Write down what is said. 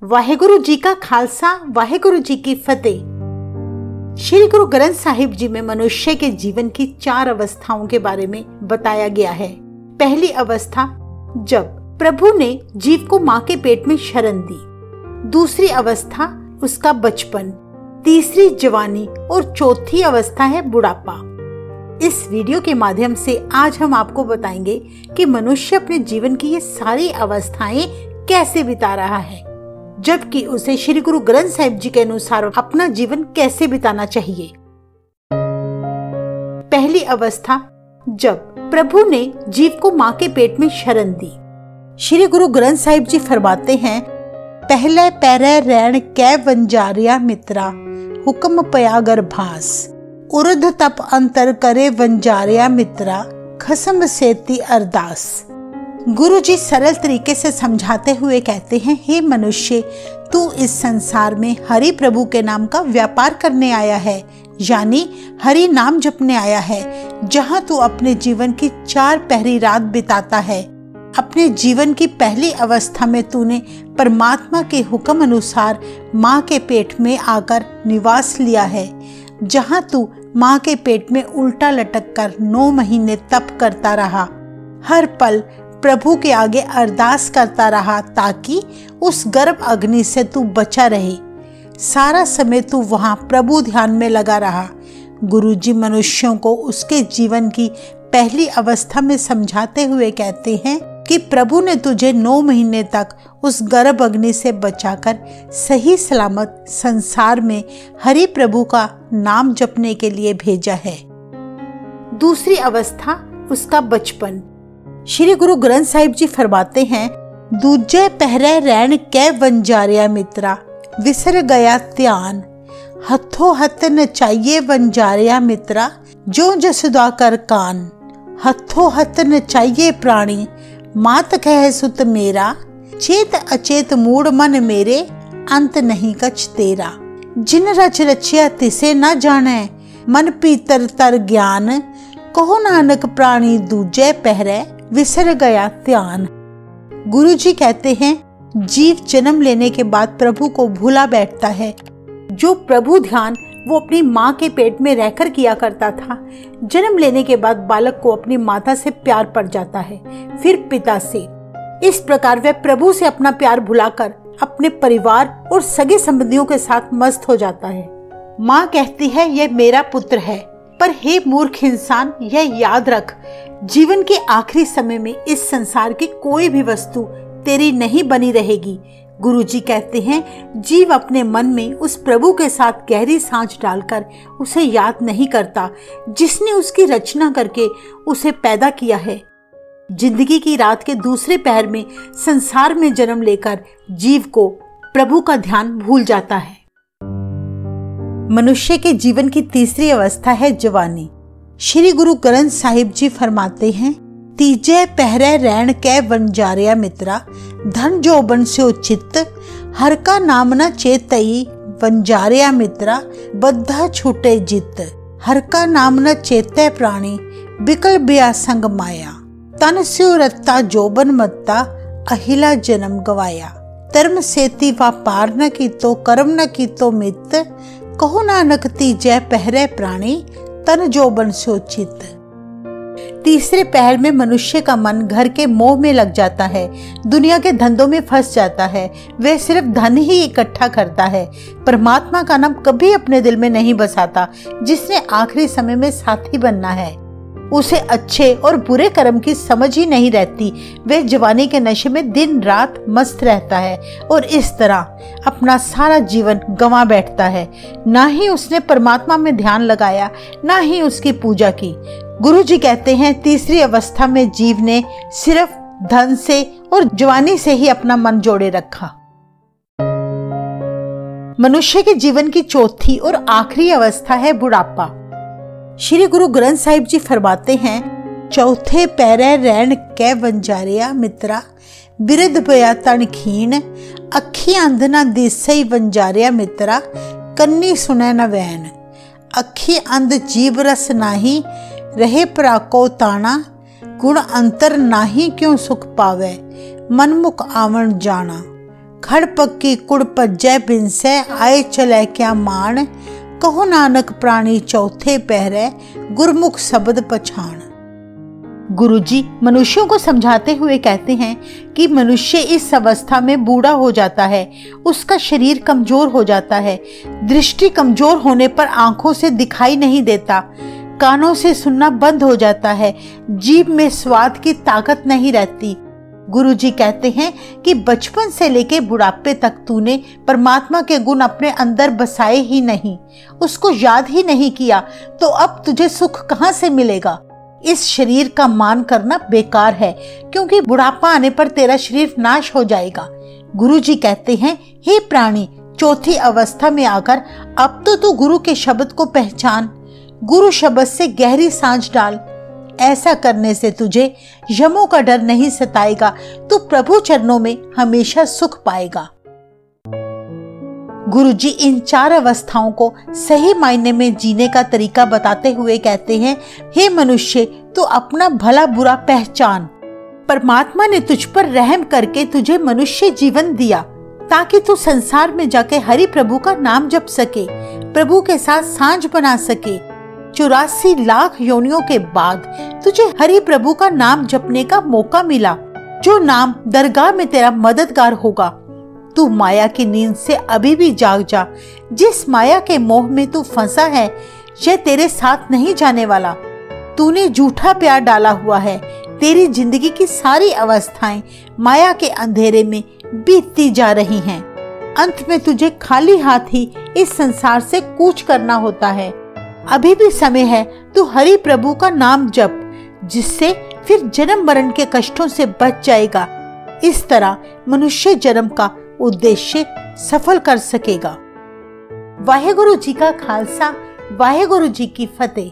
वाहेगुरु जी का खालसा, वाहेगुरु जी की फतेह। श्री गुरु ग्रंथ साहिब जी में मनुष्य के जीवन की 4 अवस्थाओं के बारे में बताया गया है। पहली अवस्था, जब प्रभु ने जीव को मां के पेट में शरण दी। दूसरी अवस्था, उसका बचपन। तीसरी जवानी और चौथी अवस्था है बुढ़ापा। इस वीडियो के माध्यम से आज हम आपको बताएंगे कि मनुष्य अपने जीवन की ये सारी अवस्थाएं कैसे बिता रहा है, जबकि उसे श्री गुरु ग्रंथ साहिब जी के अनुसार अपना जीवन कैसे बिताना चाहिए। पहली अवस्था, जब प्रभु ने जीव को मां के पेट में शरण दी। श्री गुरु ग्रंथ साहिब जी फरमाते हैं, पहले पैरे रैन कै वंजारिया मित्रा, हुक्म पया गर्भास, उर्ध तप अंतर करे वंजारिया मित्रा, खसम सेती अरदास। गुरु जी सरल तरीके से समझाते हुए कहते हैं, हे मनुष्य, तू इस संसार में हरि प्रभु के नाम का व्यापार करने आया है, यानी हरि नाम जपने आया है। जहां तू अपने जीवन की 4 पहरी रात बिताता है। अपने जीवन की पहली अवस्था में तूने परमात्मा के हुक्म अनुसार माँ के पेट में आकर निवास लिया है, जहां तू माँ के पेट में उल्टा लटक कर 9 महीने तप करता रहा। हर पल प्रभु के आगे अरदास करता रहा ताकि उस गर्भ अग्नि से तू बचा रहे। सारा समय तू वहां प्रभु ध्यान में लगा रहा। गुरु जी मनुष्यों को उसके जीवन की पहली अवस्था में समझाते हुए कहते हैं कि प्रभु ने तुझे 9 महीने तक उस गर्भ अग्नि से बचाकर सही सलामत संसार में हरि प्रभु का नाम जपने के लिए भेजा है। दूसरी अवस्था, उसका बचपन। श्री गुरु ग्रंथ साहिब जी फरमाते हैं, दूजे पहरे रैन कै वंजारिया मित्रा, विसर गया ध्यान, हथों हथ नचाइए वंजारिया मित्रा, जो जसुदा कर कान, हथों हथ नचाइए प्राणी, मात कह सुत मेरा, चेत अचेत मूड मन मेरे, अंत नहीं कछ तेरा। जिन रच रचिया तिसे न जाने, मन पीतर तर ज्ञान, कहो नानक प्राणी दूजे पहरे, विसर गया ध्यान। गुरु जी कहते हैं, जीव जन्म लेने के बाद प्रभु को भूला बैठता है। जो प्रभु ध्यान वो अपनी माँ के पेट में रहकर किया करता था, जन्म लेने के बाद बालक को अपनी माता से प्यार पड़ जाता है, फिर पिता से। इस प्रकार वह प्रभु से अपना प्यार भुलाकर अपने परिवार और सगे संबंधियों के साथ मस्त हो जाता है। माँ कहती है, यह मेरा पुत्र है, पर हे मूर्ख इंसान, यह याद रख, जीवन के आखिरी समय में इस संसार की कोई भी वस्तु तेरी नहीं बनी रहेगी। गुरु जी कहते हैं, जीव अपने मन में उस प्रभु के साथ गहरी सांझ डालकर उसे याद नहीं करता, जिसने उसकी रचना करके उसे पैदा किया है। जिंदगी की रात के दूसरे पहर में संसार में जन्म लेकर जीव को प्रभु का ध्यान भूल जाता है। मनुष्य के जीवन की तीसरी अवस्था है जवानी। श्री गुरु ग्रंथ साहिब जी फरमाते हैं, तीजे पहरे रैन कै वंजारिया मित्रा, धन जोबन से चित्त, हर का नाम न चेतई वंजारिया मित्रा, बद्धा छूटे जित, हर का नाम न चेते प्राणी, बिकल बिया संग माया, तन स्यो रत्ता जोबन मत्ता, अहिला जन्म गवाया, धर्म सेती व्यापार न की तो कर्म न की तो मित, कहो नानक तीजे पहरे प्राणी, तन जोबन सोचित। तीसरे पहर में मनुष्य का मन घर के मोह में लग जाता है, दुनिया के धंधों में फंस जाता है। वह सिर्फ धन ही इकट्ठा करता है, परमात्मा का नाम कभी अपने दिल में नहीं बसाता, जिसने आखिरी समय में साथी बनना है। उसे अच्छे और बुरे कर्म की समझ ही नहीं रहती। वह जवानी के नशे में दिन रात मस्त रहता है और इस तरह अपना सारा जीवन गंवा बैठता है। ना ही उसने परमात्मा में ध्यान लगाया, ना ही उसकी पूजा की। गुरु जी कहते हैं, तीसरी अवस्था में जीव ने सिर्फ धन से और जवानी से ही अपना मन जोड़े रखा। मनुष्य के जीवन की चौथी और आखिरी अवस्था है बुढ़ापा। श्री गुरु ग्रंथ साहिब जी फरमाते हैं, चौथे पैरे रैन कै वंजारिया मित्रा, बिरद बया तन खीन, अखी अंध न दिसई वंजारिया मित्रा, कन्नी सुने न वैन, अखी अंध जीव रस नाही, रहे पराको ताना, गुण अंतर नाही क्यों सुख पावे, मनमुख आवण जाना, खड़ पक्की कुड़ पज्जै बिनसै आए चलै क्या मान, कहो नानक प्राणी चौथे पहरे गुरमुख शब्द पछाण। गुरुजी मनुष्यों को समझाते हुए कहते हैं कि मनुष्य इस अवस्था में बूढ़ा हो जाता है, उसका शरीर कमजोर हो जाता है, दृष्टि कमजोर होने पर आंखों से दिखाई नहीं देता, कानों से सुनना बंद हो जाता है, जीभ में स्वाद की ताकत नहीं रहती। गुरुजी कहते हैं कि बचपन से लेके बुढ़ापे तक तूने परमात्मा के गुण अपने अंदर बसाए ही नहीं, उसको याद ही नहीं किया, तो अब तुझे सुख कहां से मिलेगा। इस शरीर का मान करना बेकार है, क्योंकि बुढ़ापा आने पर तेरा शरीर नाश हो जाएगा। गुरुजी कहते हैं, हे प्राणी, चौथी अवस्था में आकर अब तो तू गुरु के शब्द को पहचान, गुरु शब्द से गहरी सांस डाल। ऐसा करने से तुझे यमों का डर नहीं सताएगा, तू प्रभु चरणों में हमेशा सुख पाएगा। गुरुजी इन 4 अवस्थाओं को सही मायने में जीने का तरीका बताते हुए कहते हैं, हे मनुष्य, तू अपना भला बुरा पहचान। परमात्मा ने तुझ पर रहम करके तुझे मनुष्य जीवन दिया ताकि तू संसार में जाके हरि प्रभु का नाम जप सके, प्रभु के साथ सांझ बना सके। 84 लाख योनियों के बाद तुझे हरि प्रभु का नाम जपने का मौका मिला, जो नाम दरगाह में तेरा मददगार होगा। तू माया की नींद से अभी भी जाग जा। जिस माया के मोह में तू फंसा है, यह तेरे साथ नहीं जाने वाला। तूने झूठा प्यार डाला हुआ है। तेरी जिंदगी की सारी अवस्थाएं माया के अंधेरे में बीतती जा रही हैं। अंत में तुझे खाली हाथ ही इस संसार से कूच करना होता है। अभी भी समय है, तू हरि प्रभु का नाम जप, जिससे फिर जन्म मरण के कष्टों से बच जाएगा। इस तरह मनुष्य जन्म का उद्देश्य सफल कर सकेगा। वाहेगुरु जी का खालसा, वाहेगुरु जी की फतेह।